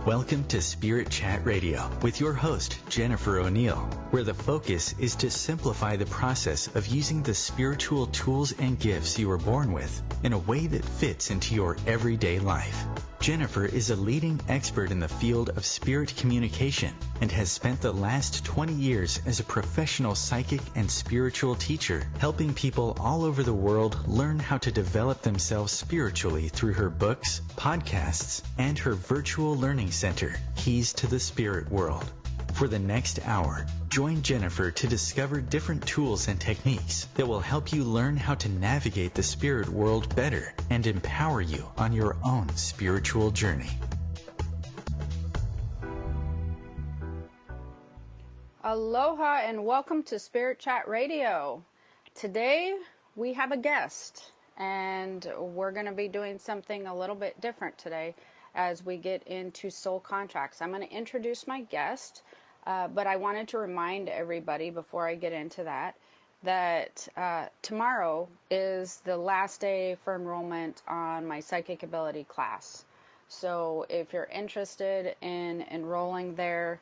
Welcome to Spirit Chat Radio with your host, Jennifer O'Neill, where the focus is to simplify the process of using the spiritual tools and gifts you were born with in a way that fits into your everyday life. Jennifer is a leading expert in the field of spirit communication and has spent the last 20 years as a professional psychic and spiritual teacher, helping people all over the world learn how to develop themselves spiritually through her books, podcasts, and her virtual learning center, Keys to the Spirit World. For the next hour, join Jennifer to discover different tools and techniques that will help you learn how to navigate the spirit world better and empower you on your own spiritual journey. Aloha and welcome to Spirit Chat Radio. Today we have a guest and we're going to be doing something a little bit different today as we get into soul contracts. I'm going to introduce my guest. But I wanted to remind everybody before I get into that tomorrow is the last day for enrollment on my psychic ability class. So if you're interested in enrolling there,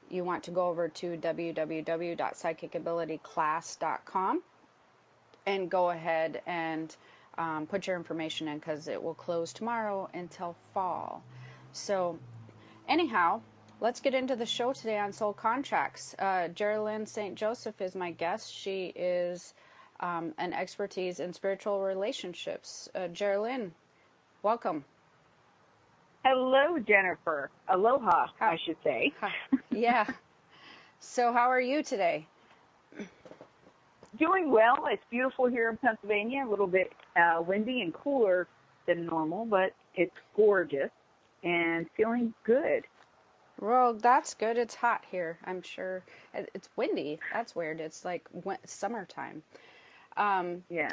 you want to go over to www.psychicabilityclass.com and go ahead and put your information in, because it will close tomorrow until fall. So anyhow, let's get into the show today on soul contracts. Geraldine St. Joseph is my guest. She is an expertise in spiritual relationships. Geraldine, welcome. Hello, Jennifer. Aloha, I should say. Yeah. So how are you today? Doing well. It's beautiful here in Pennsylvania. A little bit windy and cooler than normal, but it's gorgeous and feeling good. Well, that's good. It's hot here, I'm sure. It's windy. That's weird. It's like summertime. Yeah.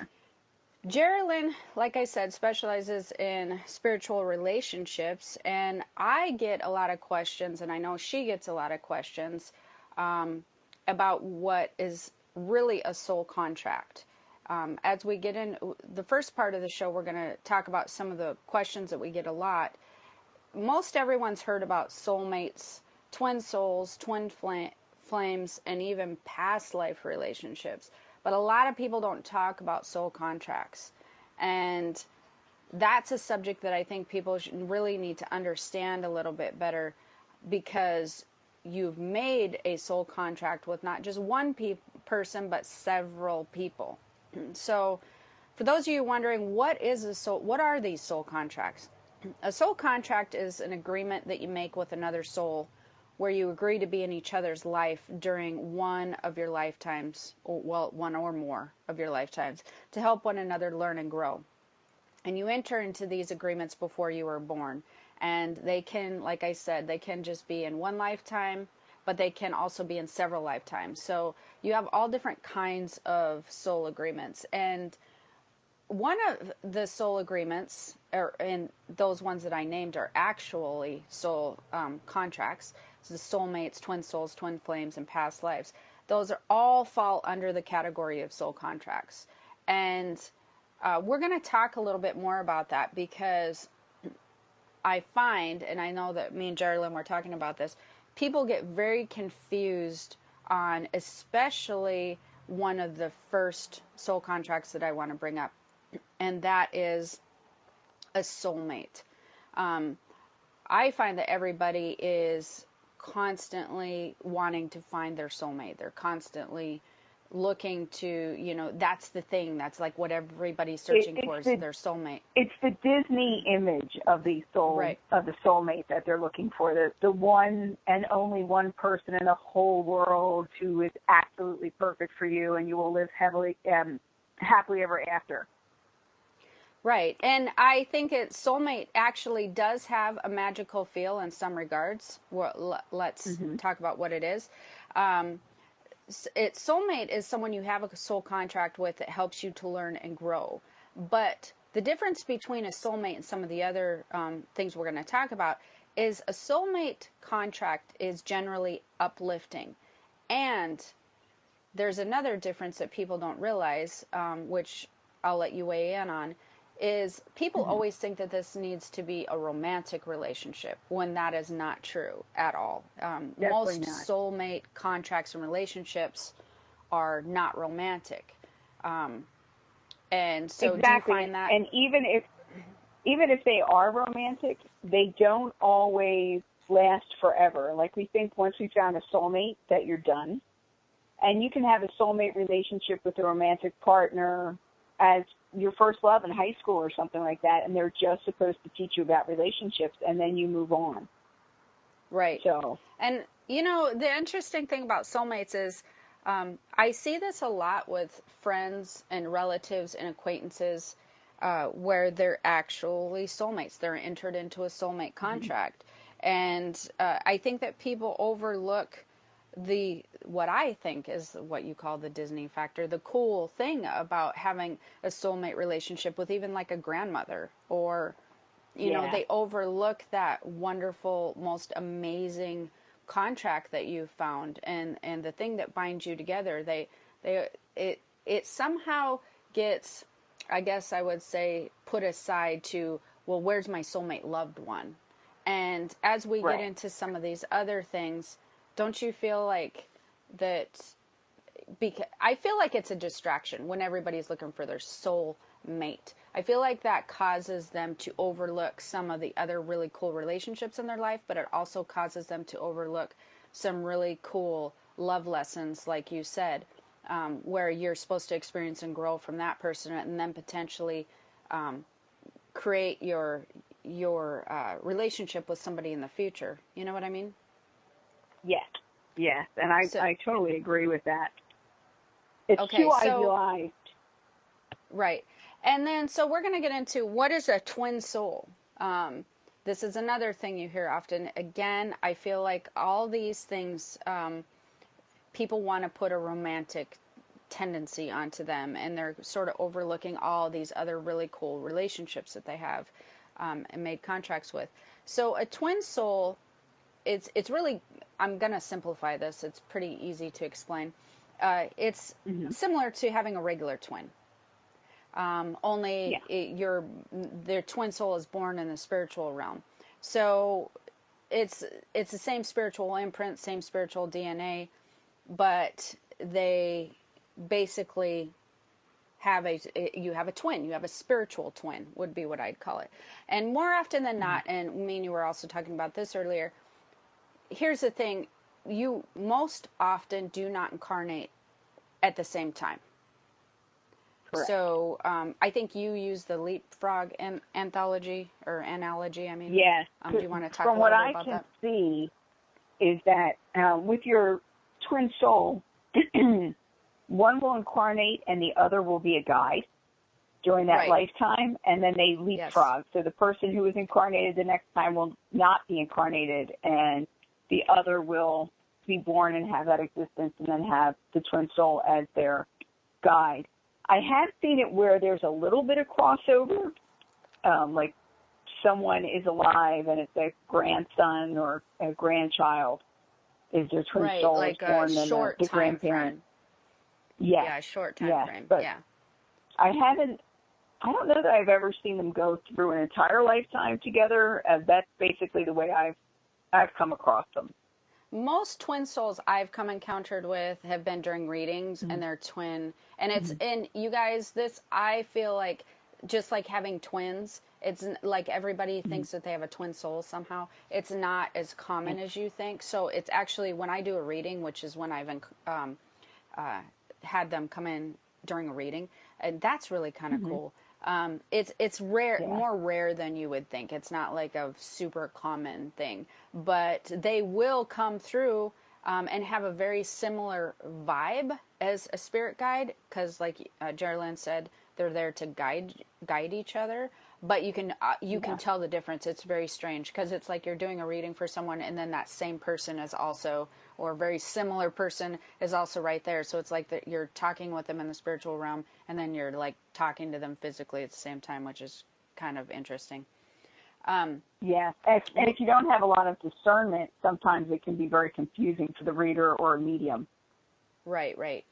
Geraldine, like I said, specializes in spiritual relationships, and I get a lot of questions, and I know she gets a lot of questions about what is really a soul contract. As we get in the first part of the show, we're going to talk about some of the questions that we get a lot. Most everyone's heard about soulmates, twin souls, twin flames, and even past life relationships. But a lot of people don't talk about soul contracts. And that's a subject that I think people really need to understand a little bit better, because you've made a soul contract with not just one person, but several people. So for those of you wondering, what are these soul contracts? A soul contract is an agreement that you make with another soul where you agree to be in each other's life during one of your lifetimes, one or more of your lifetimes, to help one another learn and grow. And you enter into these agreements before you were born. And they can, like I said, they can just be in one lifetime, but they can also be in several lifetimes. So you have all different kinds of soul agreements. And one of the soul agreements, and those ones that I named, are actually soul contracts. So the soulmates, twin souls, twin flames, and past lives. Those are all fall under the category of soul contracts. And we're going to talk a little bit more about that, because I find, and I know that me and Geraldine were talking about this, people get very confused on especially one of the first soul contracts that I want to bring up. And that is a soulmate. I find that everybody is constantly wanting to find their soulmate. They're constantly looking to, that's the thing. That's like what everybody's searching for, is their soulmate. It's the Disney image of the soul, right, of the soulmate that they're looking for. The one and only one person in the whole world who is absolutely perfect for you, and you will live happily ever after. Right, and I think soulmate actually does have a magical feel in some regards. Well, let's talk about what it is. Soulmate is someone you have a soul contract with that helps you to learn and grow. But the difference between a soulmate and some of the other things we're going to talk about is a soulmate contract is generally uplifting. And there's another difference that people don't realize, which I'll let you weigh in on, is people always think that this needs to be a romantic relationship when that is not true at all. Most not. soulmate contracts and relationships are not romantic. And so exactly. Do you find that? And even if they are romantic, they don't always last forever. Like, we think once we found a soulmate that you're done. And you can have a soulmate relationship with a romantic partner as your first love in high school or something like that, and they're just supposed to teach you about relationships, and then you move on. Right. So, and the interesting thing about soulmates is I see this a lot with friends and relatives and acquaintances where they're actually soulmates. They're entered into a soulmate contract. And I think that people overlook what I think is what you call the Disney factor, the cool thing about having a soulmate relationship with even like a grandmother, or they overlook that wonderful, most amazing contract that you found, and the thing that binds you together. It somehow gets, I guess I would say, put aside to, well, where's my soulmate loved one? And as we get into some of these other things, don't you feel like that? Because I feel like it's a distraction when everybody's looking for their soul mate. I feel like that causes them to overlook some of the other really cool relationships in their life, but it also causes them to overlook some really cool love lessons, like you said, where you're supposed to experience and grow from that person, and then potentially create your relationship with somebody in the future. You know what I mean? Yes, and I totally agree with that. It's too idealized. Right. And then, so we're going to get into what is a twin soul. This is another thing you hear often. Again, I feel like all these things, people want to put a romantic tendency onto them, and they're sort of overlooking all these other really cool relationships that they have and made contracts with. So a twin soul, it's really, I'm going to simplify this. It's pretty easy to explain. It's similar to having a regular twin. Only their twin soul is born in the spiritual realm. So it's the same spiritual imprint, same spiritual DNA, but they basically you have a twin. You have a spiritual twin, would be what I'd call it. And more often than not, and me and you were also talking about this earlier, here's the thing, you most often do not incarnate at the same time. Correct. So I think you use the leapfrog analogy. Yes. Do you want to talk a little bit about that? From what I can see is that with your twin soul, one will incarnate and the other will be a guide during that lifetime, and then they leapfrog. So the person who is incarnated the next time will not be incarnated, and the other will be born and have that existence and then have the twin soul as their guide. I have seen it where there's a little bit of crossover, like someone is alive and it's a grandson or a grandchild is their twin soul, like born a short the time grandparent. frame. Yes. Yeah, short time frame. But yeah. I don't know that I've ever seen them go through an entire lifetime together. That's basically the way I've come across them. Most twin souls I've come encountered with have been during readings, and they're twin. And it's, and you guys, I feel like, just like having twins, it's like everybody thinks that they have a twin soul somehow. It's not as common as you think. So it's actually, when I do a reading, which is when I've had them come in during a reading, and that's really kind of cool. It's rare, more rare than you would think. It's not like a super common thing, but they will come through and have a very similar vibe as a spirit guide, because like Geraldine said, they're there to guide each other. But you can tell the difference. It's very strange, because it's like you're doing a reading for someone, and then that same person is also, or a very similar person is also right there. So it's like that you're talking with them in the spiritual realm, and then you're like talking to them physically at the same time, which is kind of interesting. Yes, and if you don't have a lot of discernment, sometimes it can be very confusing for the reader or a medium. Right.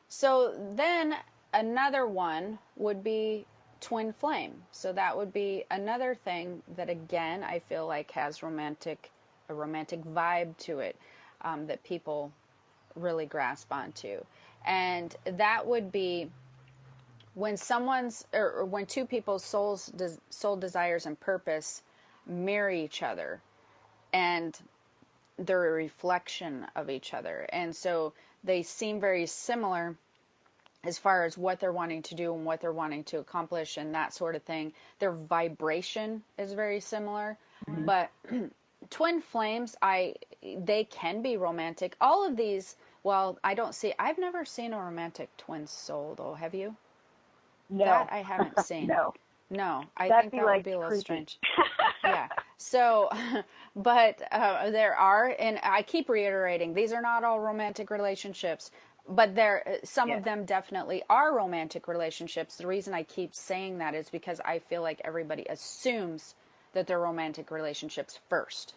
So then another one would be twin flame. So that would be another thing that, again, I feel like has a romantic vibe to it, that people really grasp onto. And that would be when when two people's soul desires and purpose marry each other, and they're a reflection of each other. And so they seem very similar as far as what they're wanting to do and what they're wanting to accomplish and that sort of thing. Their vibration is very similar. Mm-hmm. But twin flames, they can be romantic. All of these, well, I've never seen a romantic twin soul, though. Have you? No. That I haven't seen. No. I think that would be a little creepy. Strange. Yeah. So, but there are, and I keep reiterating, these are not all romantic relationships, but some of them definitely are romantic relationships. The reason I keep saying that is because I feel like everybody assumes that they're romantic relationships first.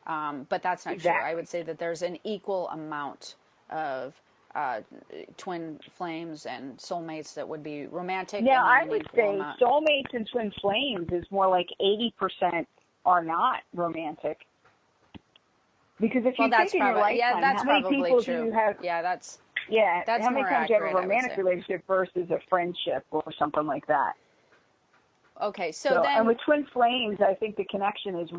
But that's not true. I would say that there's an equal amount of twin flames and soulmates that would be romantic. Yeah, I would say soulmates and twin flames is more like 80% are not romantic. Because if you think in your lifetime, how many people do you have? That's how many more times do you have accurate, a romantic relationship versus a friendship or something like that? Okay, so then... And with twin flames, I think the connection is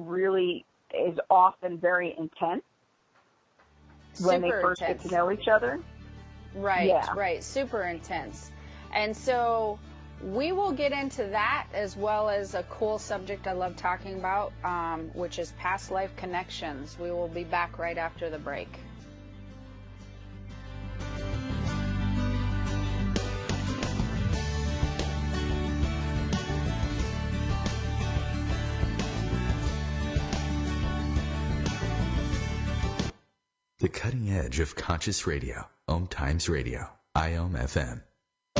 often very intense when they first get to know each other. Right, super intense. And so we will get into that, as well as a cool subject I love talking about, which is past life connections. We will be back right after the break. The cutting edge of conscious radio. OMTimes Radio. IOM FM.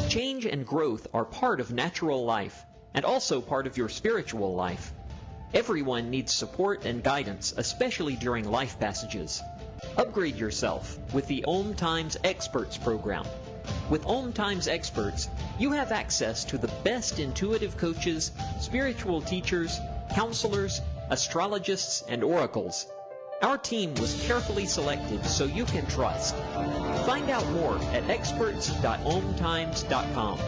Change and growth are part of natural life and also part of your spiritual life. Everyone needs support and guidance, especially during life passages. Upgrade yourself with the OMTimes Experts program. With OMTimes Experts, you have access to the best intuitive coaches, spiritual teachers, counselors, astrologists, and oracles. Our team was carefully selected so you can trust. Find out more at experts.omtimes.com.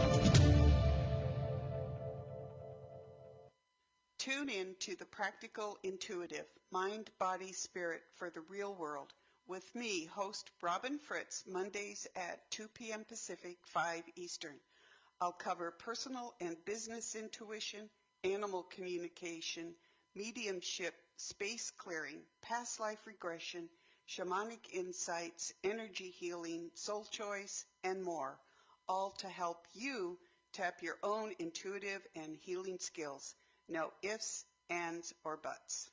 Tune in to The Practical Intuitive, Mind, Body, Spirit for the Real World with me, host Robin Fritz, Mondays at 2 p.m. Pacific, 5 Eastern. I'll cover personal and business intuition, animal communication, mediumship, space clearing, past life regression, shamanic insights, energy healing, soul choice, and more, all to help you tap your own intuitive and healing skills. No ifs, ands, or buts.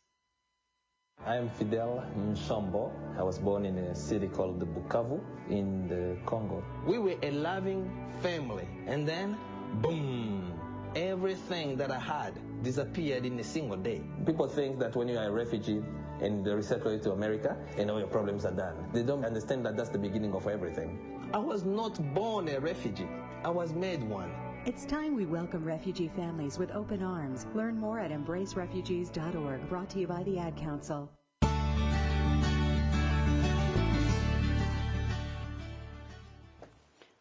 I am Fidel Nsombo. I was born in a city called Bukavu in the Congo. We were a loving family, and then, boom, everything that I had disappeared in a single day. People think that when you are a refugee and they resettle you to America, and all your problems are done. They don't understand that that's the beginning of everything. I was not born a refugee. I was made one. It's time we welcome refugee families with open arms. Learn more at embracerefugees.org, brought to you by the Ad Council.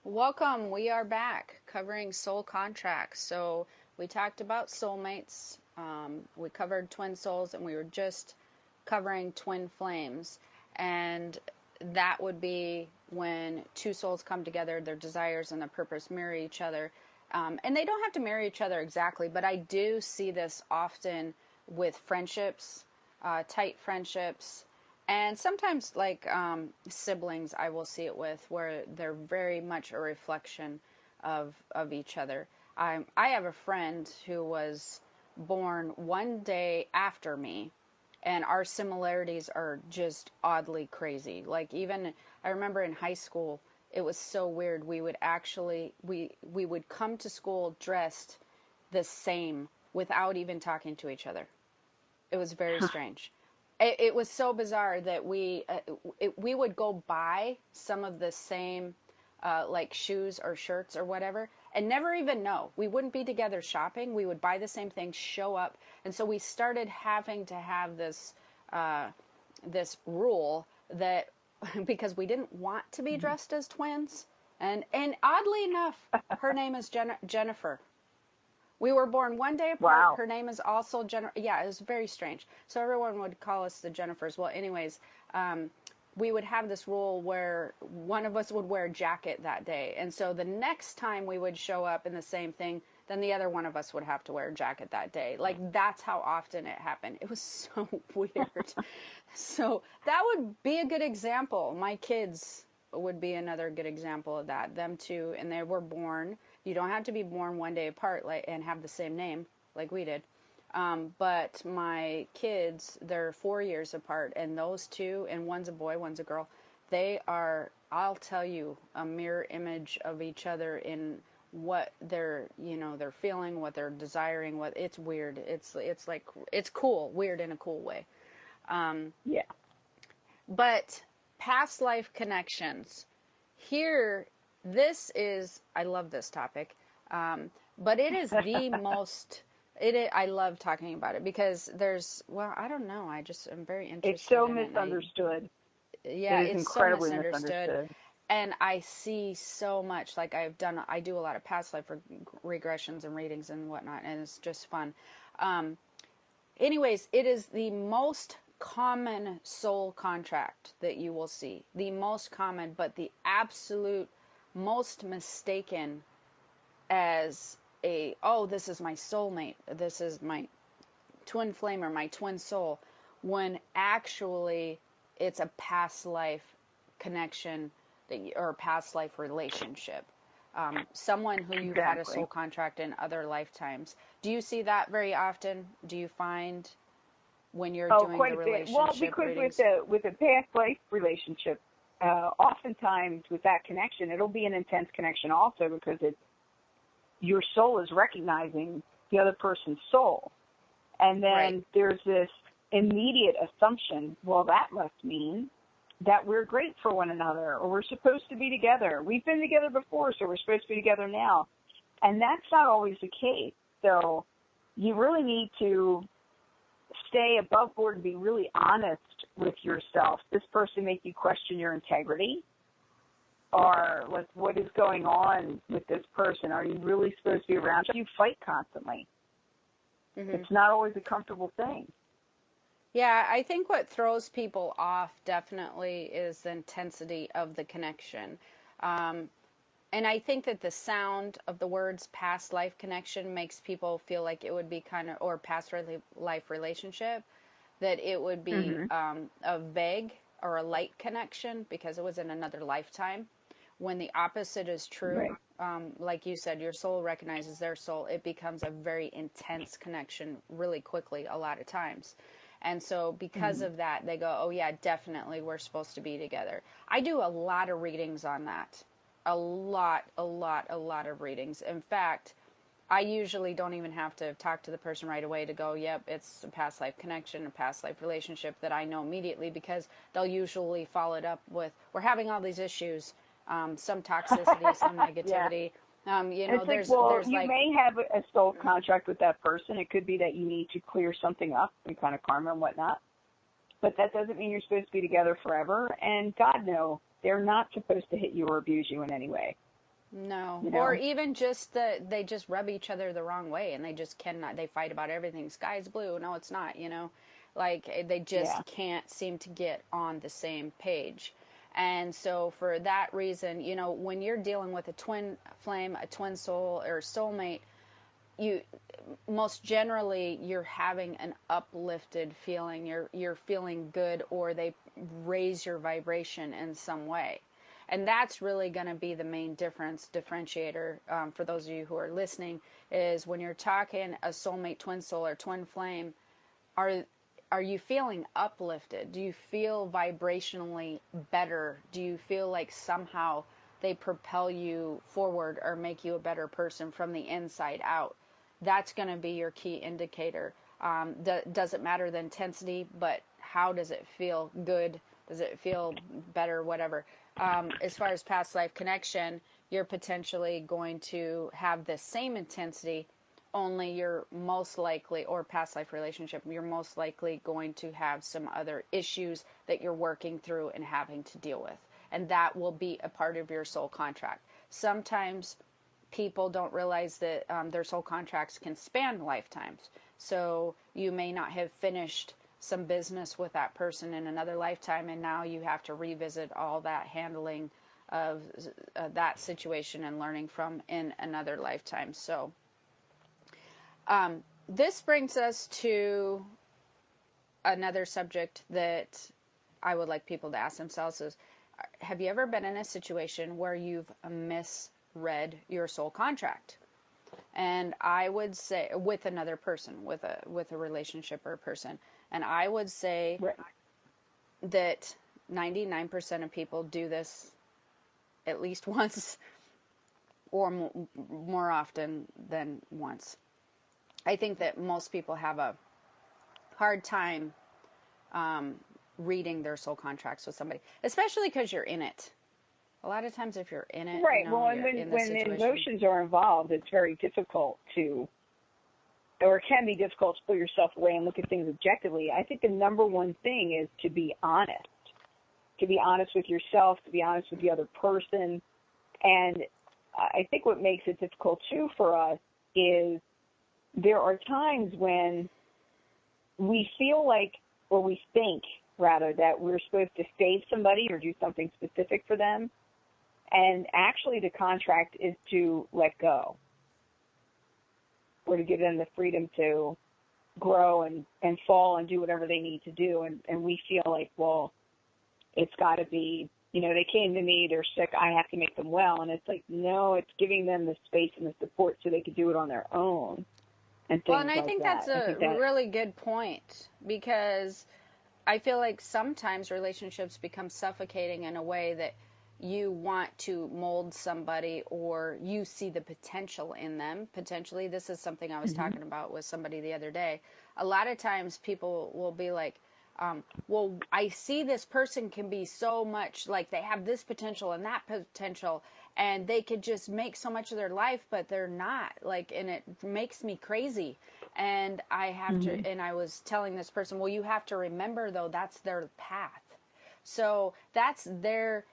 Welcome. We are back covering soul contracts. So we talked about soulmates, we covered twin souls, and we were just covering twin flames. And that would be when two souls come together, their desires and their purpose mirror each other. And they don't have to marry each other exactly, but I do see this often with friendships, tight friendships, and sometimes like siblings I will see it with, where they're very much a reflection of each other. I have a friend who was born one day after me, and our similarities are just oddly crazy. Like, even I remember in high school, it was so weird. We would actually, we would come to school dressed the same without even talking to each other. It was very strange. It was so bizarre that we would go buy some of the same like shoes or shirts or whatever, and never even know. We wouldn't be together shopping. We would buy the same thing, show up. And so we started having to have this rule that because we didn't want to be dressed as twins. And oddly enough, her name is Jennifer. We were born one day apart. Wow. Her name is also Jennifer. Yeah, it was very strange. So everyone would call us the Jennifers. Well, anyways, we would have this rule where one of us would wear a jacket that day. And so the next time we would show up in the same thing, then the other one of us would have to wear a jacket that day. Like, that's how often it happened. It was so weird. So that would be a good example. My kids would be another good example of that. Them too, and they were born. You don't have to be born one day apart and have the same name like we did. But my kids, they're 4 years apart, and those two, and one's a boy, one's a girl, they are, I'll tell you, a mirror image of each other in what they're feeling, what they're desiring, it's weird. It's like, it's cool, weird in a cool way. Yeah. But past life connections. Here, I love this topic, but it is the most, I love talking about it because I don't know, I'm very interested. It's so misunderstood. It's incredibly so misunderstood. And I see so much, like I do a lot of past life regressions and readings and whatnot, and it's just fun. Anyways, it is the most common soul contract that you will see. The most common, but the absolute most mistaken as this is my soulmate, this is my twin flame or my twin soul, when actually it's a past life connection or past life relationship. Someone who you've had a soul contract in other lifetimes. Do you see that very often? Do you find when you're doing the relationship Well, because readings? with a past life relationship, oftentimes with that connection, it'll be an intense connection also because your soul is recognizing the other person's soul. And then there's this immediate assumption, well, that must mean that we're great for one another, or we're supposed to be together. We've been together before, so we're supposed to be together now. And that's not always the case. So you really need to stay above board and be really honest with yourself. Does this person make you question your integrity? Or like, what is going on with this person? Are you really supposed to be around? You fight constantly. Mm-hmm. It's not always a comfortable thing. Yeah, I think what throws people off definitely is the intensity of the connection. And I think that the sound of the words past life connection makes people feel like it would be or past life relationship, that it would be a vague or a light connection because it was in another lifetime. When the opposite is true, like you said, your soul recognizes their soul, it becomes a very intense connection really quickly a lot of times. And so because of that, they go, oh yeah, definitely we're supposed to be together. I do a lot of readings on that. A lot of readings. In fact, I usually don't even have to talk to the person right away to go, yep, it's a past life connection, a past life relationship, that I know immediately, because they'll usually follow it up with, we're having all these issues, some toxicity, some negativity. You may have a soul contract with that person. It could be that you need to clear something up, some kind of karma and whatnot. But that doesn't mean you're supposed to be together forever. And God, no, they're not supposed to hit you or abuse you in any way. No. Or even just they just rub each other the wrong way, and they just cannot, they fight about everything. Sky's blue. No, it's not, Like, they just can't seem to get on the same page. And so for that reason, when you're dealing with a twin flame, a twin soul, or soulmate, most generally you're having an uplifted feeling. You're feeling good, or they raise your vibration in some way. And that's really going to be the main differentiator for those of you who are listening, is when you're talking a soulmate, twin soul, or twin flame, are you feeling uplifted? Do you feel vibrationally better? Do you feel like somehow they propel you forward or make you a better person from the inside out? That's going to be your key indicator. Doesn't matter the intensity, but how does it feel? Good? Does it feel better? Whatever. As far as past life connection, you're potentially going to have the same intensity, only you're most likely, or past life relationship, you're most likely going to have some other issues that you're working through and having to deal with. And that will be a part of your soul contract. Sometimes people don't realize that their soul contracts can span lifetimes. So you may not have finished some business with that person in another lifetime, and now you have to revisit all that handling of that situation and learning from in another lifetime. So this brings us to another subject that I would like people to ask themselves is, have you ever been in a situation where you've misread your soul contract? And I would say, with another person, with a relationship or a person, and I would say that 99% of people do this at least once, or more often than once. I think that most people have a hard time reading their soul contracts with somebody, especially because you're in it. A lot of times if you're in it, right. You know, Well, and when emotions are involved, it's very difficult to, or it can be difficult to pull yourself away and look at things objectively. I think the number one thing is to be honest with yourself, to be honest with the other person. And I think what makes it difficult too for us is there are times when we feel like, or we think rather, that we're supposed to save somebody or do something specific for them. And actually the contract is to let go, or to give them the freedom to grow and fall and do whatever they need to do. And we feel like, well, it's got to be, you know, they came to me, they're sick, I have to make them well. And it's like, no, it's giving them the space and the support so they could do it on their own. And well, and I think that's a really good point, because I feel like sometimes relationships become suffocating in a way that you want to mold somebody, or you see the potential in them. Potentially, this is something I was talking about with somebody the other day. A lot of times people will be like, well, I see this person can be so much, like they have this potential and that potential, and they could just make so much of their life, but they're not, like, and it makes me crazy. And I have to, and I was telling this person, well, you have to remember though, that's their path. So that's their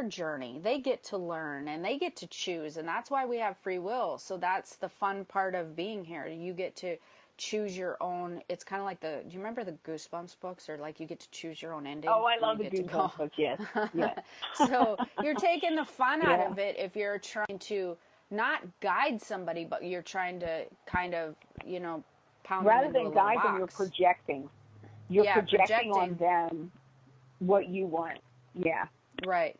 journey. They get to learn and they get to choose, and that's why we have free will. So that's the fun part of being here. You get to choose your own. It's kind of like do you remember the Goosebumps books, or like you get to choose your own ending? Oh, I love the Goosebumps books, yes. Yes. So you're taking the fun out of it if you're trying to not guide somebody, but you're trying to kind of, you know, pound rather them into than a little guide box. them, you're projecting. You're projecting on them what you want. Yeah. Right.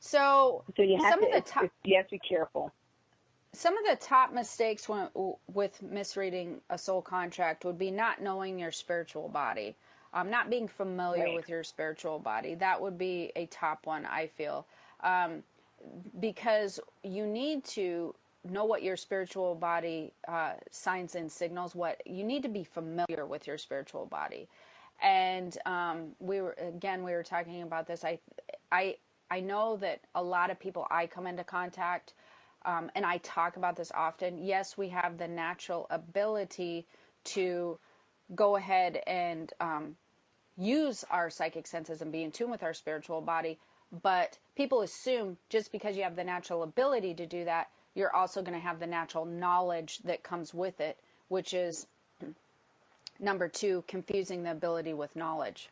So you have some to, of the you have to be careful. Some of the top mistakes with misreading a soul contract would be not knowing your spiritual body, not being familiar with your spiritual body. That would be a top one, I feel, because you need to know what your spiritual body signs and signals. What you need to be familiar with your spiritual body, and we were talking about this. I know that a lot of people I come into contact. And I talk about this often. Yes, we have the natural ability to go ahead and use our psychic senses and be in tune with our spiritual body, but people assume just because you have the natural ability to do that, you're also going to have the natural knowledge that comes with it, which is, number two, confusing the ability with knowledge.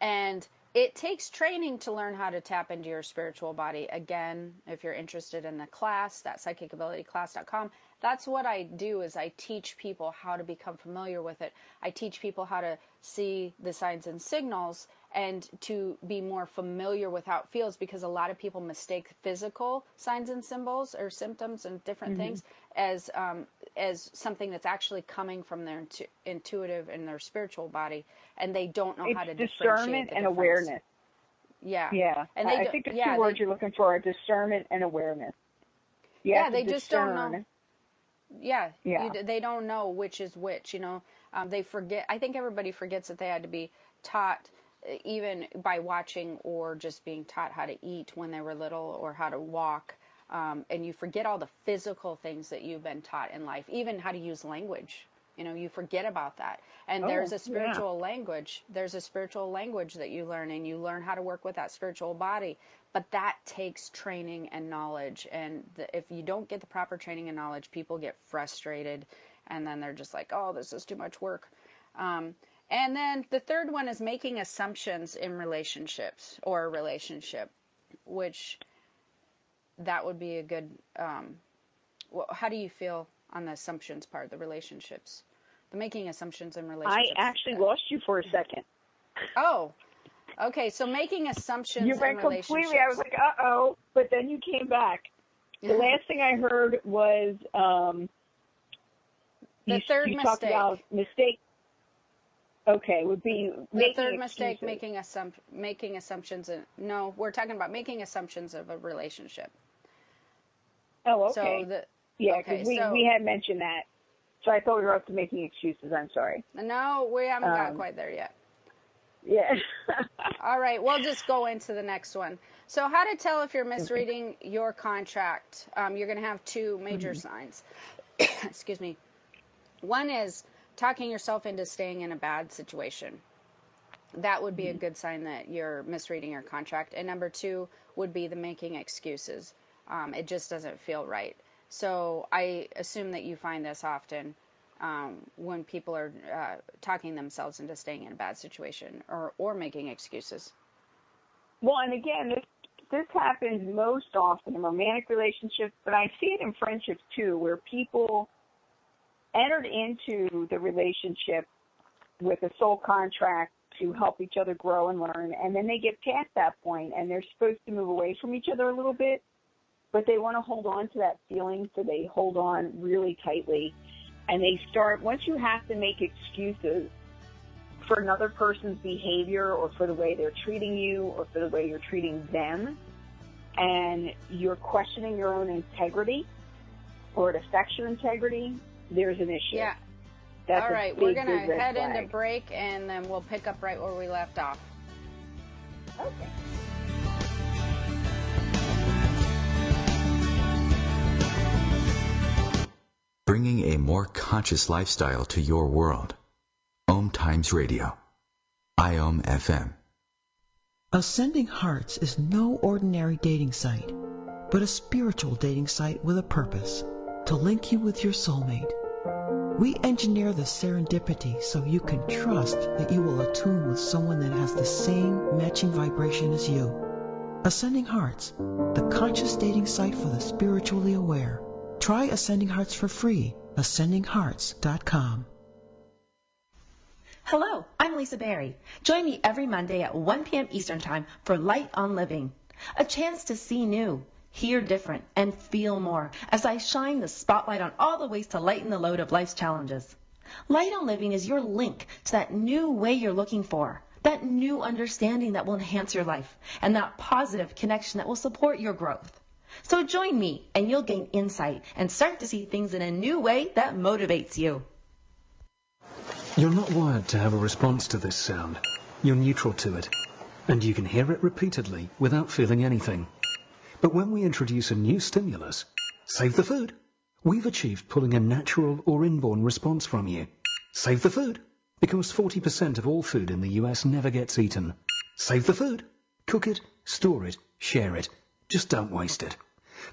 And it takes training to learn how to tap into your spiritual body. Again, if you're interested in the class, that psychicabilityclass.com, that's what I do, is I teach people how to become familiar with it. I teach people how to see the signs and signals and to be more familiar with how it feels, because a lot of people mistake physical signs and symbols or symptoms and different things as something that's actually coming from their intuitive and their spiritual body, and they don't know how to differentiate discernment and awareness. Yeah. Yeah. And I think the two words you're looking for are discernment and awareness. They just don't know. Yeah. They don't know which is which, you know. They forget. I think everybody forgets that they had to be taught, even by watching or just being taught how to eat when they were little, or how to walk. and you forget all the physical things that you've been taught in life, even how to use language. You forget about that. And there's a spiritual language. There's a spiritual language that you learn, and you learn how to work with that spiritual body. But that takes training and knowledge. And if you don't get the proper training and knowledge, people get frustrated, and then they're just like, oh, this is too much work. And then the third one is making assumptions in relationships or a relationship, which that would be a good, how do you feel on the assumptions part, the relationships? The making assumptions in relationships. I actually lost you for a second. Oh, okay. So making assumptions in relationships. You went completely, I was like, uh-oh, but then you came back. The last thing I heard was the third you mistake. Talked about mistake. Okay, would be the third mistake, making assumptions. No, we're talking about making assumptions of a relationship. Oh, okay. So because we had mentioned that. So I thought we were up to making excuses. I'm sorry. No, we haven't got quite there yet. Yeah. All right, we'll just go into the next one. So how to tell if you're misreading your contract. You're going to have two major signs. Excuse me. One is talking yourself into staying in a bad situation. That would be a good sign that you're misreading your contract. And number two would be the making excuses. It just doesn't feel right. So I assume that you find this often when people are talking themselves into staying in a bad situation or making excuses. Well, and again, this happens most often in romantic relationships, but I see it in friendships too, where people entered into the relationship with a soul contract to help each other grow and learn, and then they get past that point and they're supposed to move away from each other a little bit, but they want to hold on to that feeling, so they hold on really tightly. And they start, once you have to make excuses for another person's behavior or for the way they're treating you or for the way you're treating them, and you're questioning your own integrity or it affects your integrity, there's an issue. Yeah. That's all right, big, we're going to head flag. into break, and then we'll pick up right where we left off. Okay. Bringing a more conscious lifestyle to your world. OMTimes Radio. IOM FM. Ascending Hearts is no ordinary dating site, but a spiritual dating site with a purpose, to link you with your soulmate. We engineer the serendipity so you can trust that you will attune with someone that has the same matching vibration as you. Ascending Hearts, the conscious dating site for the spiritually aware. Try Ascending Hearts for free. AscendingHearts.com. Hello, I'm Lisa Berry. Join me every Monday at 1 p.m. Eastern Time for Light on Living. A chance to see new, hear different, and feel more as I shine the spotlight on all the ways to lighten the load of life's challenges. Light on Living is your link to that new way you're looking for, that new understanding that will enhance your life, and that positive connection that will support your growth. So join me and you'll gain insight and start to see things in a new way that motivates you. You're not wired to have a response to this sound. You're neutral to it, and you can hear it repeatedly without feeling anything. But when we introduce a new stimulus, save the food, we've achieved pulling a natural or inborn response from you. Save the food, because 40% of all food in the US never gets eaten. Save the food. Cook it, store it, share it. Just don't waste it.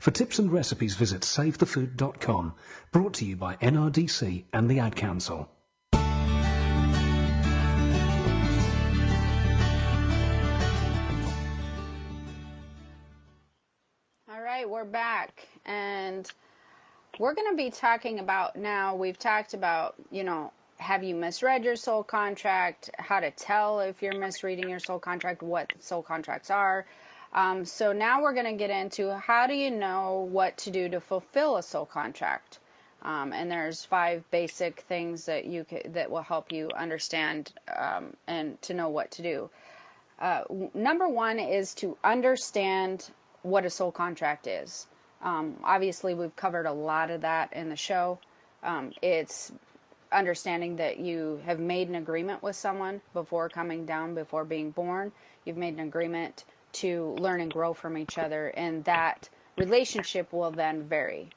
For tips and recipes, visit savethefood.com. Brought to you by NRDC and the Ad Council. All right, we're back, and we're going to be talking about now, we've talked about, have you misread your soul contract, how to tell if you're misreading your soul contract, what soul contracts are. So now we're going to get into how do you know what to do to fulfill a soul contract. And there's 5 basic things that that will help you understand and to know what to do. Number 1 is to understand what a soul contract is. Obviously, we've covered a lot of that in the show. It's understanding that you have made an agreement with someone before coming down, before being born. You've made an agreement to learn and grow from each other, and that relationship will then vary.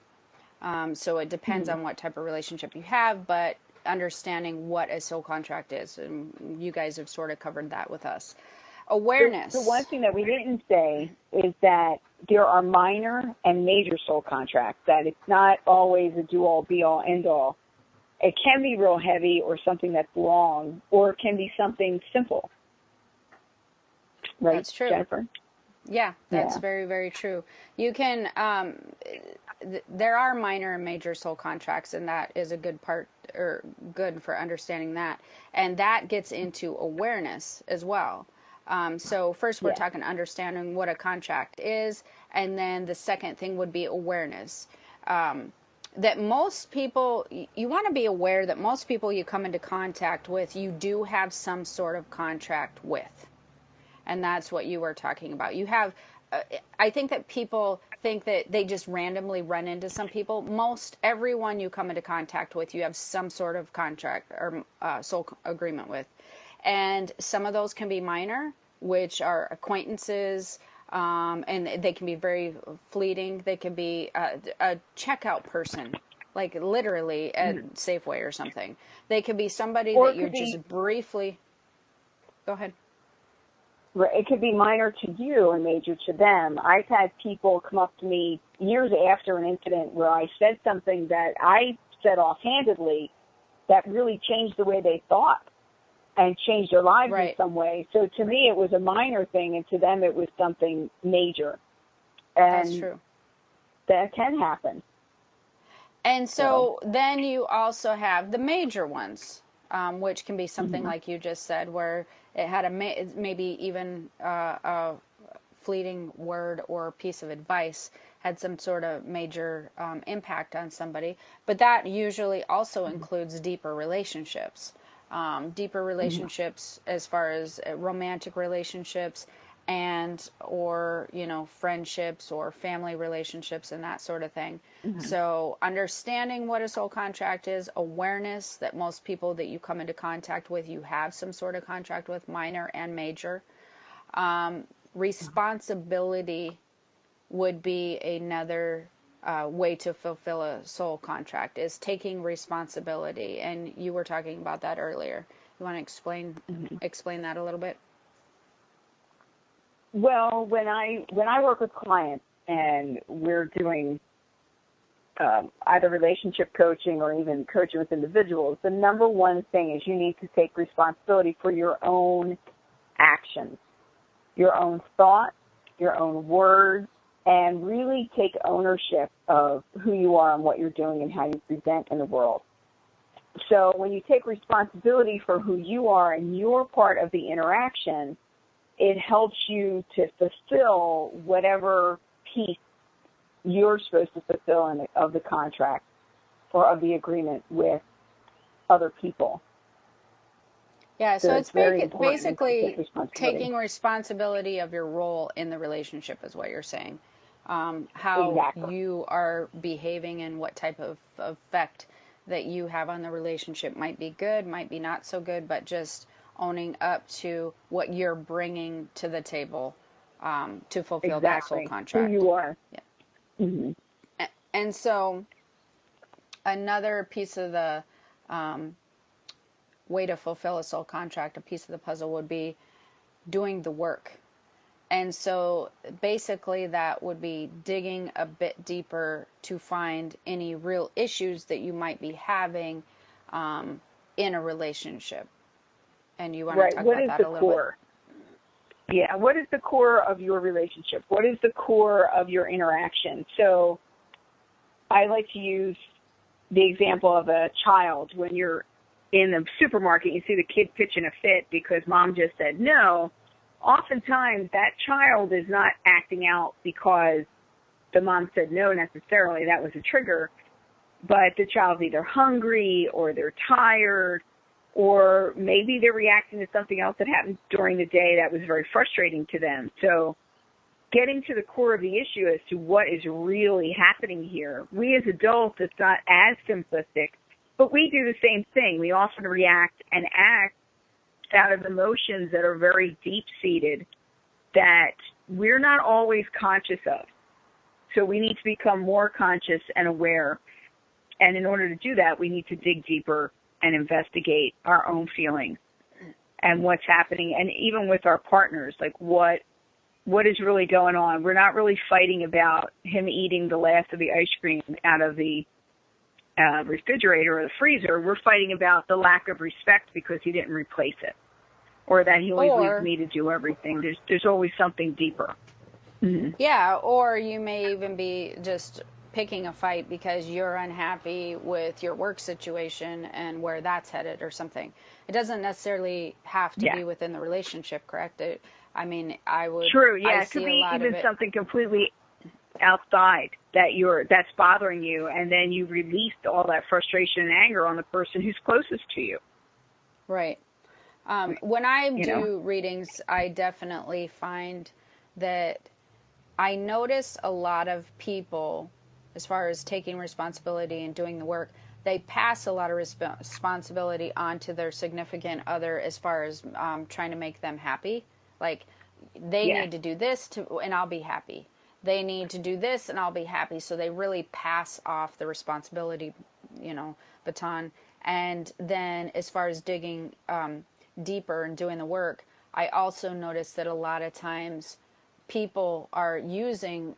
So it depends on what type of relationship you have, but understanding what a soul contract is, and you guys have sort of covered that with us. Awareness. The one thing that we didn't say is that there are minor and major soul contracts, that it's not always a do-all, be-all, end-all. It can be real heavy or something that's long, or it can be something simple. Right, that's true. Jennifer? Yeah, that's very, very true. You can, there are minor and major soul contracts, and that is a good part, or good for understanding that. And that gets into awareness as well. So first we're talking understanding what a contract is, and then the second thing would be awareness. That most people, you want to be aware that most people you come into contact with, you do have some sort of contract with. And that's what you were talking about. You have, I think that people think that they just randomly run into some people. Everyone you come into contact with, you have some sort of contract or soul agreement with. And some of those can be minor, which are acquaintances, and they can be very fleeting. They can be a checkout person, like literally at Safeway or something. They could be somebody that you just briefly... Go ahead. It could be minor to you and major to them. I've had people come up to me years after an incident where I said something that I said offhandedly that really changed the way they thought and changed their lives in some way. So to me, it was a minor thing, and to them, it was something major. And that's true. That can happen. And so then you also have the major ones, which can be something like you just said, where it had maybe even a fleeting word or piece of advice had some sort of major impact on somebody. But that usually also includes deeper relationships. Deeper relationships as far as romantic relationships or friendships or family relationships and that sort of thing. So understanding what a soul contract is, awareness that most people that you come into contact with, you have some sort of contract with, minor and major. Responsibility would be another way to fulfill a soul contract, is taking responsibility, and you were talking about that earlier. You want to explain that a little bit? Well, when I work with clients and we're doing either relationship coaching or even coaching with individuals, the number one thing is you need to take responsibility for your own actions, your own thoughts, your own words, and really take ownership of who you are and what you're doing and how you present in the world. So when you take responsibility for who you are and your part of the interaction, it helps you to fulfill whatever piece you're supposed to fulfill of the contract or of the agreement with other people. Yeah, so it's basically taking responsibility of your role in the relationship is what you're saying. How you are behaving and what type of effect that you have on the relationship might be good, might be not so good, but just owning up to what you're bringing to the table to fulfill that soul contract. Who you are. Yeah. And so another piece of the way to fulfill a soul contract, a piece of the puzzle would be doing the work. And so basically that would be digging a bit deeper to find any real issues that you might be having in a relationship. And you want to talk about that a little bit? Yeah, what is the core of your relationship? What is the core of your interaction? So I like to use the example of a child. When you're in the supermarket, you see the kid pitching a fit because mom just said no. Oftentimes that child is not acting out because the mom said no necessarily. That was a trigger. But the child's either hungry or they're tired, or maybe they're reacting to something else that happened during the day that was very frustrating to them. So getting to the core of the issue as to what is really happening here. We as adults, it's not as simplistic, but we do the same thing. We often react and act out of emotions that are very deep-seated that we're not always conscious of. So we need to become more conscious and aware. And in order to do that, we need to dig deeper and investigate our own feelings and what's happening. And even with our partners, like what is really going on. We're not really fighting about him eating the last of the ice cream out of the refrigerator or the freezer. We're fighting about the lack of respect because he didn't replace it, or that he always leaves me to do everything. There's always something deeper. Mm-hmm. Yeah, or you may even be just picking a fight because you're unhappy with your work situation and where that's headed or something. It doesn't necessarily have to be within the relationship, correct? I would. True. Yeah, it could be even something completely outside that's bothering you, and then you released all that frustration and anger on the person who's closest to you. Right. When I do readings, I definitely find that I notice a lot of people, as far as taking responsibility and doing the work, they pass a lot of responsibility onto their significant other as far as trying to make them happy. Like, they need to do this and I'll be happy. They need to do this and I'll be happy. So they really pass off the responsibility, baton. And then as far as digging deeper and doing the work, I also notice that a lot of times people are using,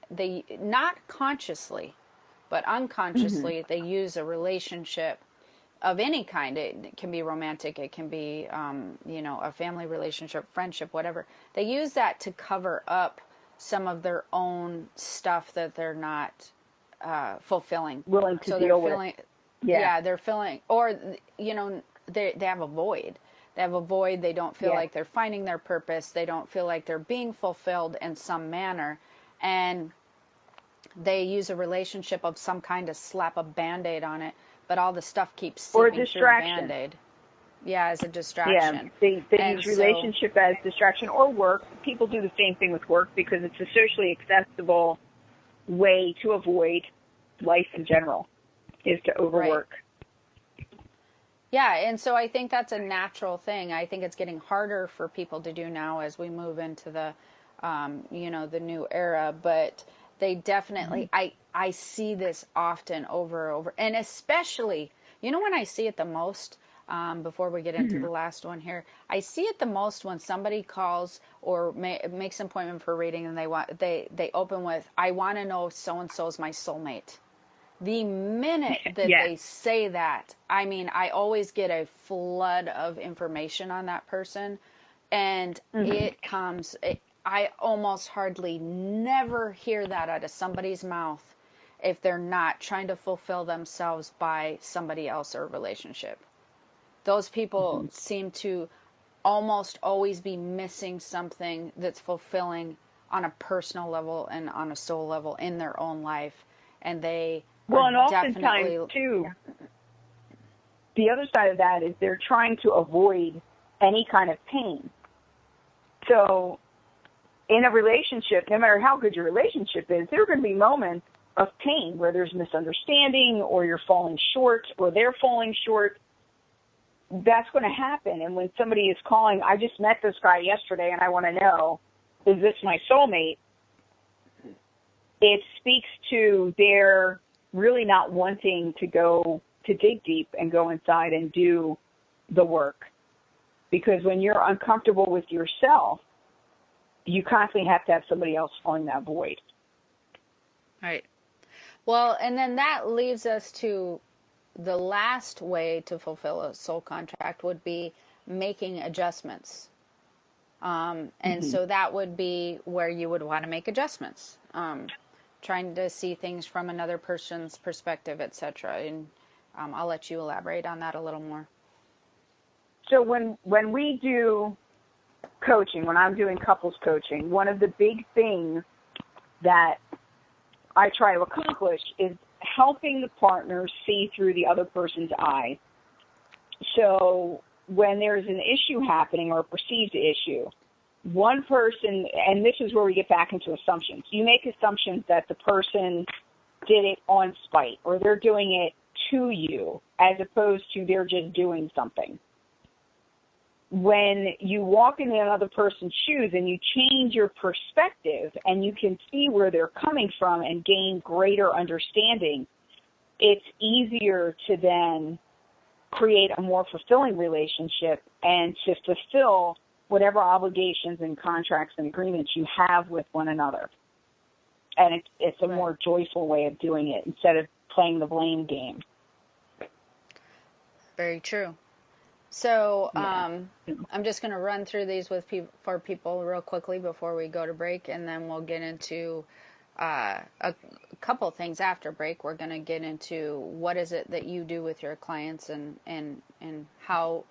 not consciously, but unconsciously, they use a relationship of any kind. It can be romantic, it can be, a family relationship, friendship, whatever. They use that to cover up some of their own stuff that they're not fulfilling. Willing to deal with. Yeah, they're feeling, or, they have a void. They have a void. They don't feel like they're finding their purpose. They don't feel like they're being fulfilled in some manner. And they use a relationship of some kind to slap a Band-Aid on it, but all the stuff keeps seeping through the Band-Aid. Yeah, as a distraction. Yeah, they use relationship as distraction, or work. People do the same thing with work because it's a socially acceptable way to avoid life in general, is to overwork. Right. Yeah, and so I think that's a natural thing. I think it's getting harder for people to do now as we move into the, the new era. But they definitely, I see this often over and over. And especially, when I see it the most, before we get into the last one here, I see it the most when somebody calls or makes an appointment for a reading and they open with, I want to know if so-and-so is my soulmate. The minute that they say that, I always get a flood of information on that person, and it comes, I almost hardly never hear that out of somebody's mouth if they're not trying to fulfill themselves by somebody else or a relationship. Those people seem to almost always be missing something that's fulfilling on a personal level and on a soul level in their own life, and they... Well, and oftentimes, too, the other side of that is they're trying to avoid any kind of pain. So in a relationship, no matter how good your relationship is, there are going to be moments of pain where there's misunderstanding or you're falling short or they're falling short. That's going to happen. And when somebody is calling, I just met this guy yesterday and I want to know, is this my soulmate? It speaks to their really not wanting to go to dig deep and go inside and do the work. Because when you're uncomfortable with yourself, you constantly have to have somebody else filling that void. Right. Well, and then that leaves us to the last way to fulfill a soul contract would be making adjustments. And so that would be where you would want to make adjustments. Trying to see things from another person's perspective, etc. And I'll let you elaborate on that a little more. So when we do coaching, when I'm doing couples coaching, one of the big things that I try to accomplish is helping the partner see through the other person's eyes. So when there's an issue happening or a perceived issue, one person, and this is where we get back into assumptions. You make assumptions that the person did it on spite or they're doing it to you as opposed to they're just doing something. when you walk into another person's shoes and you change your perspective and you can see where they're coming from and gain greater understanding, it's easier to then create a more fulfilling relationship and to fulfill whatever obligations and contracts and agreements you have with one another. And it's a more joyful way of doing it instead of playing the blame game. Very true. So I'm just going to run through these for people real quickly before we go to break, and then we'll get into a couple things after break. We're going to get into what is it that you do with your clients, and how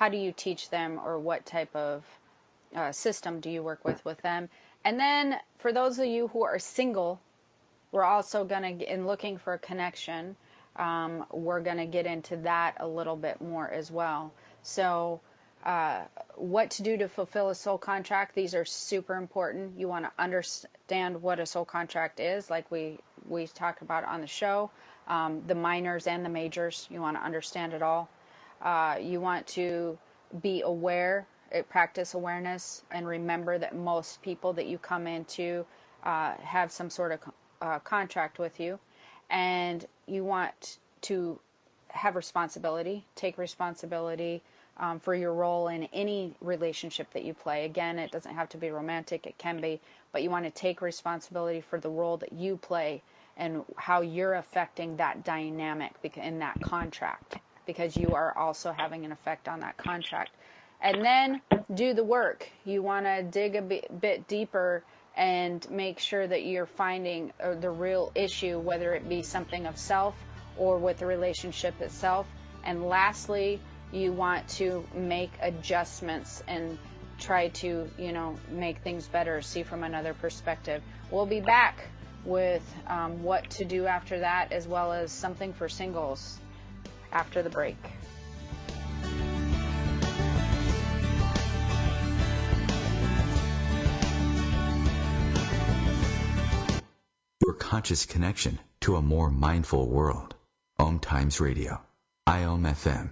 do you teach them, or what type of system do you work with them. And then for those of you who are single, we're also going to, in looking for a connection, we're going to get into that a little bit more as well. So what to do to fulfill a soul contract, these are super important. You want to understand what a soul contract is, like we talk about on the show, the minors and the majors. You want to understand it all. You want to be aware, practice awareness, and remember that most people that you come into have some sort of contract with you. And you want to have responsibility, take responsibility for your role in any relationship that you play. Again, it doesn't have to be romantic, it can be, but you want to take responsibility for the role that you play and how you're affecting that dynamic in that contract, because you are also having an effect on that contract. And then do the work. You want to dig a bit deeper and make sure that you're finding the real issue, whether it be something of self or with the relationship itself. And lastly, you want to make adjustments and try to, make things better, see from another perspective. We'll be back with what to do after that, as well as something for singles after the break. Your conscious connection to a more mindful world. OMTimes Radio. IOM FM.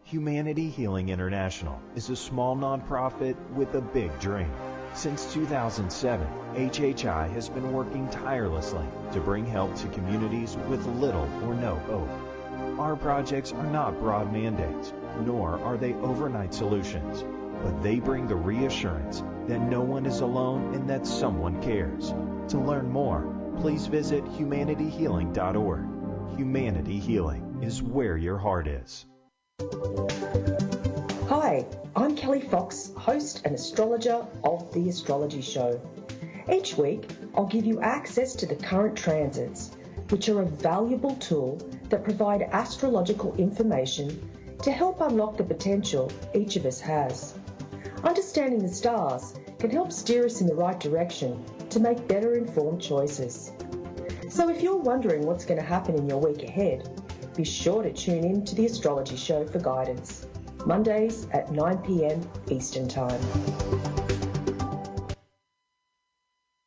Humanity Healing International is a small nonprofit with a big dream. Since 2007, HHI has been working tirelessly to bring help to communities with little or no hope. Our projects are not broad mandates, nor are they overnight solutions, but they bring the reassurance that no one is alone and that someone cares. To learn more, please visit humanityhealing.org. Humanity Healing is where your heart is. Hi, I'm Kelly Fox, host and astrologer of The Astrology Show. Each week, I'll give you access to the current transits, which are a valuable tool that provide astrological information to help unlock the potential each of us has. Understanding the stars can help steer us in the right direction to make better informed choices. So if you're wondering what's going to happen in your week ahead, be sure to tune in to The Astrology Show for guidance, Mondays at 9 p.m. Eastern Time.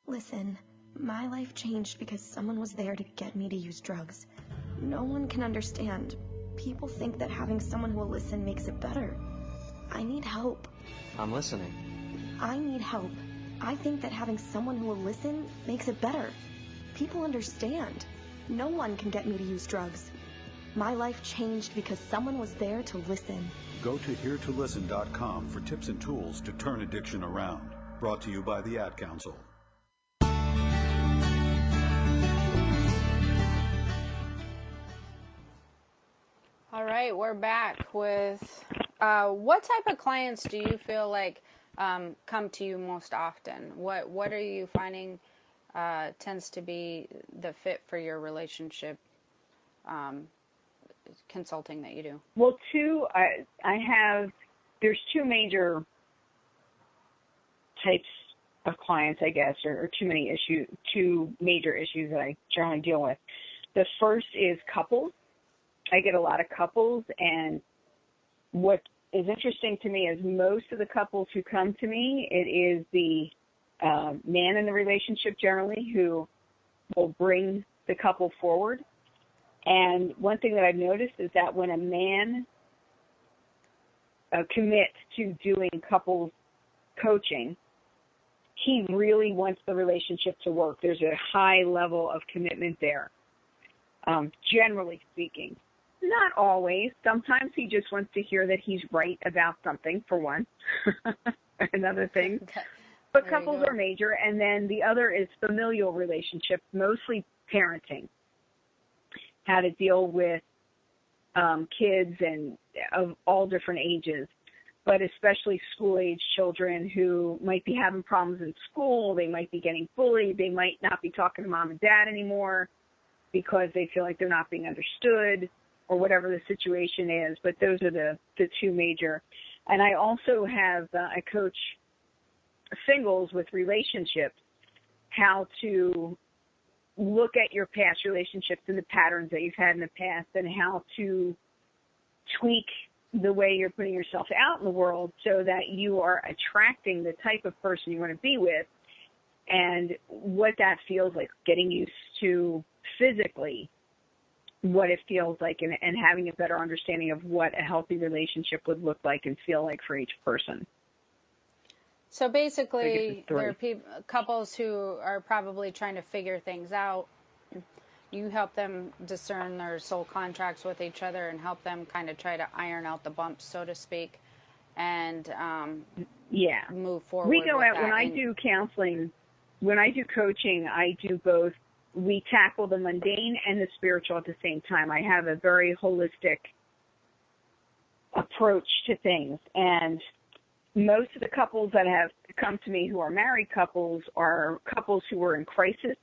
Listen, my life changed because someone was there to get me to use drugs. No one can understand. People think that having someone who will listen makes it better. I need help. I'm listening. I need help. I think that having someone who will listen makes it better. People understand. No one can get me to use drugs. My life changed because someone was there to listen. Go to heretolisten.com for tips and tools to turn addiction around. Brought to you by the Ad Council. All right, we're back with what type of clients do you feel like come to you most often? What are you finding tends to be the fit for your relationship consulting that you do? Well, there's two major types of clients, I guess, or two major issues that I generally deal with. The first is couples. I get a lot of couples, and what is interesting to me is most of the couples who come to me, it is the man in the relationship generally who will bring the couple forward. And one thing that I've noticed is that when a man commit to doing couples coaching, he really wants the relationship to work. There's a high level of commitment there, generally speaking. Not always. Sometimes he just wants to hear that he's right about something, for one, and other things. But couples are major. And then the other is familial relationships, mostly parenting, how to deal with kids and of all different ages, but especially school-age children who might be having problems in school. They might be getting bullied. They might not be talking to mom and dad anymore because they feel like they're not being understood, or whatever the situation is. But those are the two major. And I also have, I coach singles with relationships, how to look at your past relationships and the patterns that you've had in the past, and how to tweak the way you're putting yourself out in the world so that you are attracting the type of person you want to be with, and what that feels like, getting used to physically what it feels like, and having a better understanding of what a healthy relationship would look like and feel like for each person. So basically, there are couples who are probably trying to figure things out. You help them discern their soul contracts with each other and help them kind of try to iron out the bumps, so to speak, and move forward. We go with out, that. when I do counseling, when I do coaching, I do both. We tackle the mundane and the spiritual at the same time. I have a very holistic approach to things. And most of the couples that have come to me who are married couples are couples who are in crisis.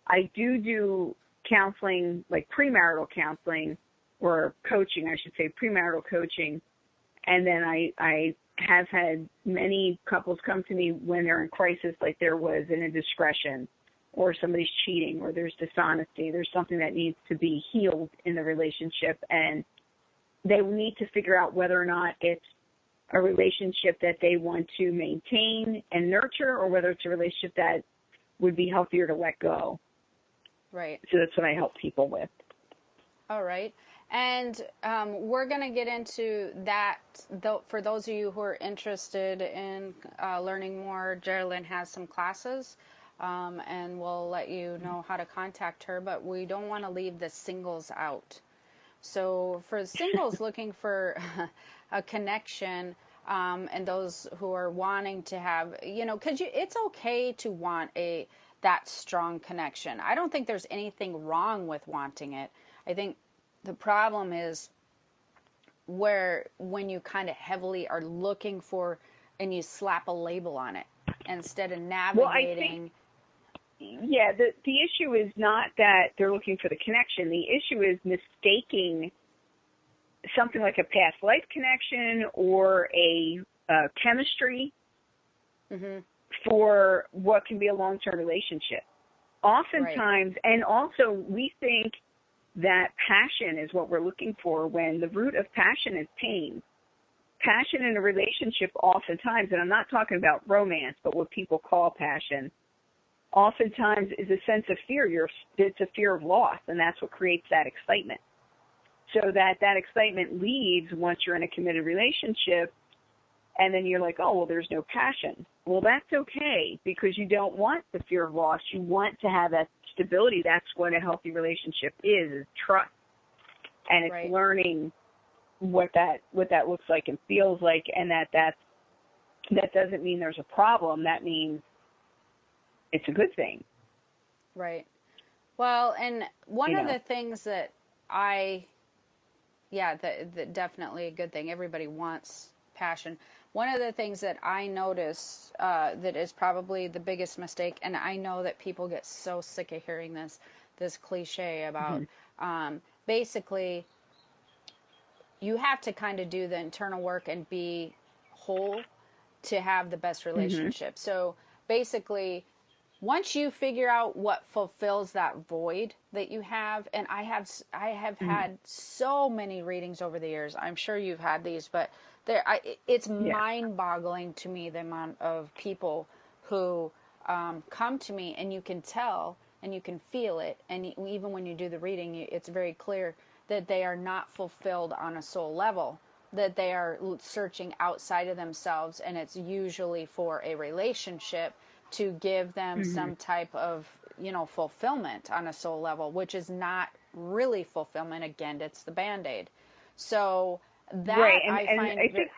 I do counseling, like premarital counseling, or coaching, I should say, premarital coaching. And then I have had many couples come to me when they're in crisis, like there was an indiscretion, or somebody's cheating, or there's dishonesty. There's something that needs to be healed in the relationship, and they need to figure out whether or not it's a relationship that they want to maintain and nurture, or whether it's a relationship that would be healthier to let go. Right. So that's what I help people with. All right. And we're going to get into that. For those of you who are interested in learning more, Geraldine has some classes. And we'll let you know how to contact her, but we don't want to leave the singles out. So for singles looking for a connection, and those who are wanting to have, because it's okay to want that strong connection. I don't think there's anything wrong with wanting it. I think the problem is when you kind of heavily are looking for, and you slap a label on it instead of navigating. Yeah, the issue is not that they're looking for the connection. The issue is mistaking something like a past life connection or a chemistry for what can be a long-term relationship. Oftentimes, and also we think that passion is what we're looking for, when the root of passion is pain. Passion in a relationship oftentimes, and I'm not talking about romance, but what people call passion, oftentimes is a sense of fear. It's a fear of loss, and that's what creates that excitement. So that excitement leaves once you're in a committed relationship, and then you're like, oh, well, there's no passion. Well, that's okay, because you don't want the fear of loss. You want to have that stability. That's what a healthy relationship is trust. And it's learning what that looks like and feels like, and that doesn't mean there's a problem. That means it's a good thing. Right. Well, and one of the things that that definitely a good thing. Everybody wants passion. One of the things that I notice that is probably the biggest mistake, and I know that people get so sick of hearing this cliche about basically you have to kind of do the internal work and be whole to have the best relationship. So basically, once you figure out what fulfills that void that you have, and I have had so many readings over the years. I'm sure you've had these, but it's mind-boggling to me the amount of people who come to me, and you can tell and you can feel it, and even when you do the reading, it's very clear that they are not fulfilled on a soul level. that they are searching outside of themselves, and it's usually for a relationship to give them some type of, fulfillment on a soul level, which is not really fulfillment. Again, it's the Band-Aid. So that right. I find... I think,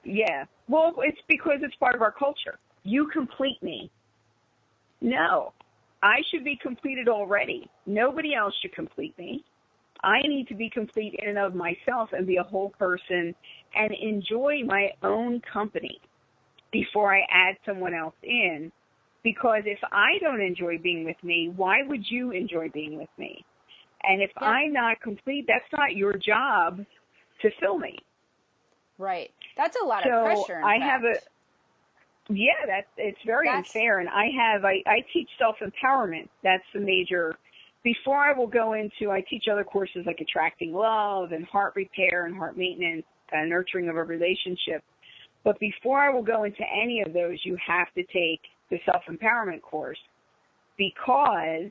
yeah. Well, it's because it's part of our culture. You complete me. No. I should be completed already. Nobody else should complete me. I need to be complete in and of myself and be a whole person and enjoy my own company before I add someone else in. Because if I don't enjoy being with me, why would you enjoy being with me? And if I'm not complete, that's not your job to fill me. Right. That's a lot of pressure, in fact. It's very unfair. And I teach self-empowerment. That's the major. Before I will go into, I teach other courses like attracting love and heart repair and heart maintenance, nurturing of a relationship. But before I will go into any of those, you have to take the self-empowerment course, because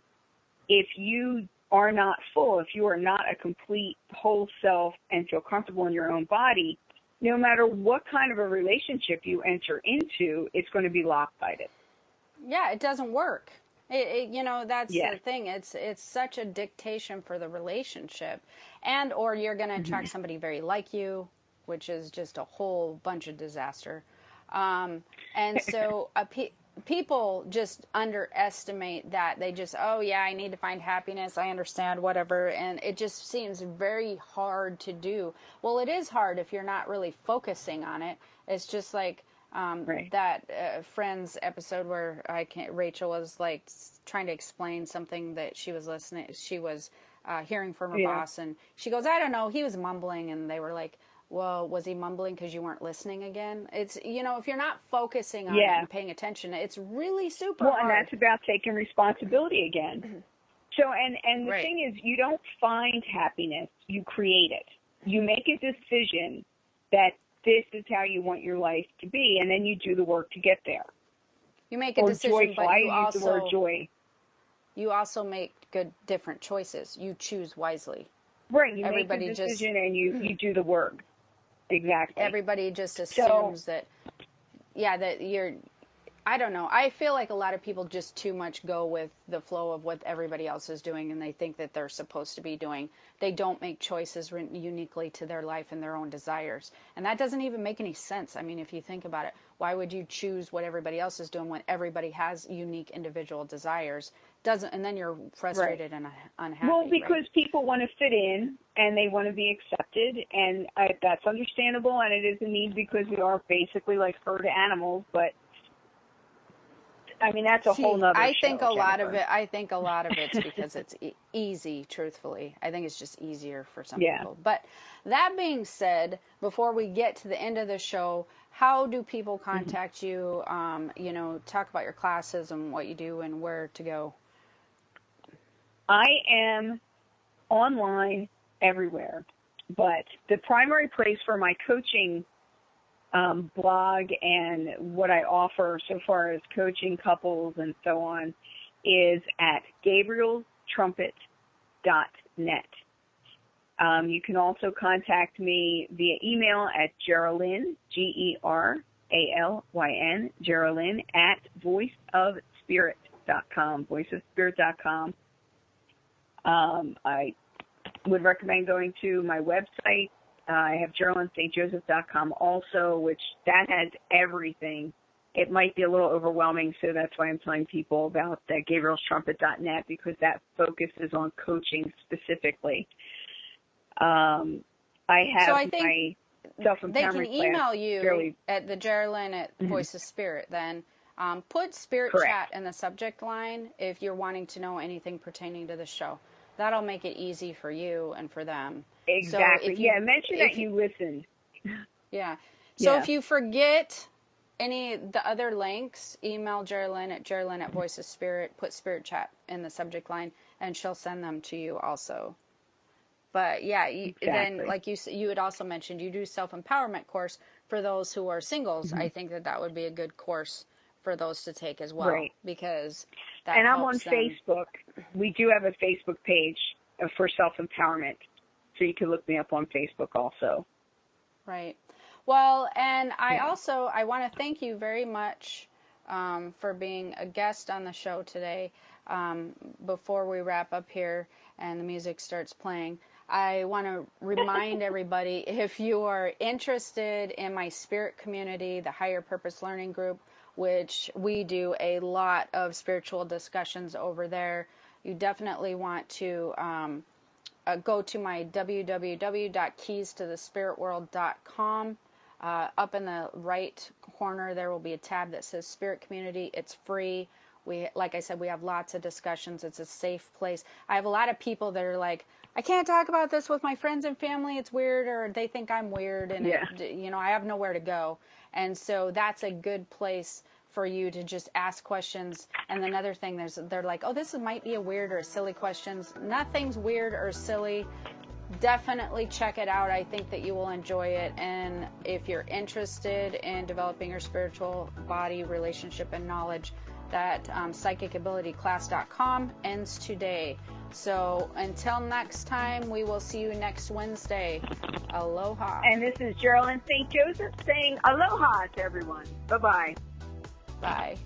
if you are not full, if you are not a complete whole self and feel comfortable in your own body, no matter what kind of a relationship you enter into, it's going to be lopsided. Yeah, it doesn't work. That's the thing. It's such a dictation for the relationship, or you're going to attract somebody very like you, which is just a whole bunch of disaster. And so people just underestimate that. They just, I need to find happiness. I understand, whatever. And it just seems very hard to do. Well, it is hard if you're not really focusing on it. It's just like that Friends episode where Rachel was like trying to explain something that she was hearing from her boss. And she goes, I don't know. He was mumbling. And they were like, well, was he mumbling because you weren't listening again? It's, if you're not focusing on it and paying attention, it's really super hard. And that's about taking responsibility again. So, and the thing is, you don't find happiness, you create it. You make a decision that this is how you want your life to be, and then you do the work to get there. You make a decision, but you also, the word joy. You also make different choices. You choose wisely. Right, you make the decision and you do the work. Exactly. Everybody just assumes that you're, I don't know. I feel like a lot of people just too much go with the flow of what everybody else is doing, and they think that they're supposed to be doing. They don't make choices uniquely to their life and their own desires. And that doesn't even make any sense. I mean, if you think about it, why would you choose what everybody else is doing when everybody has unique individual desires? And then you're frustrated and unhappy. Well, because people want to fit in and they want to be accepted, and that's understandable, and it is a need because we are basically like herd animals. But I mean, that's a whole nother show. I think a lot of it's because it's easy. Truthfully, I think it's just easier for some people. But that being said, before we get to the end of the show, how do people contact you? Talk about your classes and what you do and where to go. I am online everywhere, but the primary place for my coaching blog and what I offer so far as coaching couples and so on is at gabrielstrumpet.net. You can also contact me via email at Geraldine, Geralyn, Geraldine at voiceofspirit.com, voiceofspirit.com. I would recommend going to my website. I have GeraldineSt.Joseph.com also, which that has everything. It might be a little overwhelming, so that's why I'm telling people about that GabrielStrumpet.net, because that focuses on coaching specifically. I have my self-empowerment they can email class you at the Geraldine at Voice of Spirit then. Put Spirit Chat in the subject line if you're wanting to know anything pertaining to the show. That'll make it easy for you and for them. Exactly. So mention that you listened. Yeah. So if you forget any of the other links, email Geraldine at Voice of Spirit, put Spirit Chat in the subject line, and she'll send them to you also. But then like you had also mentioned, you do self-empowerment course for those who are singles. I think that would be a good course for those to take as well, because that and I'm helps on them. Facebook. We do have a Facebook page for self-empowerment, so you can look me up on Facebook also. Right. Well, and I want to thank you very much for being a guest on the show today. Before we wrap up here and the music starts playing, I want to remind everybody, if you are interested in my spirit community, the Higher Purpose Learning Group, which we do a lot of spiritual discussions over there, you definitely want to go to my www.keystothespiritworld.com. Up in the right corner, there will be a tab that says Spirit Community. It's free. Like I said, we have lots of discussions. It's a safe place. I have a lot of people that are like, I can't talk about this with my friends and family. It's weird, or they think I'm weird, and I have nowhere to go. And so that's a good place for you to just ask questions. And another thing, they're like, oh, this might be a weird or a silly questions. Nothing's weird or silly. Definitely check it out. I think that you will enjoy it. And if you're interested in developing your spiritual body, relationship, and knowledge, that psychicabilityclass.com ends today. So until next time, we will see you next Wednesday. Aloha. And this is Geraldine St. Joseph saying aloha to everyone. Bye-bye. Bye.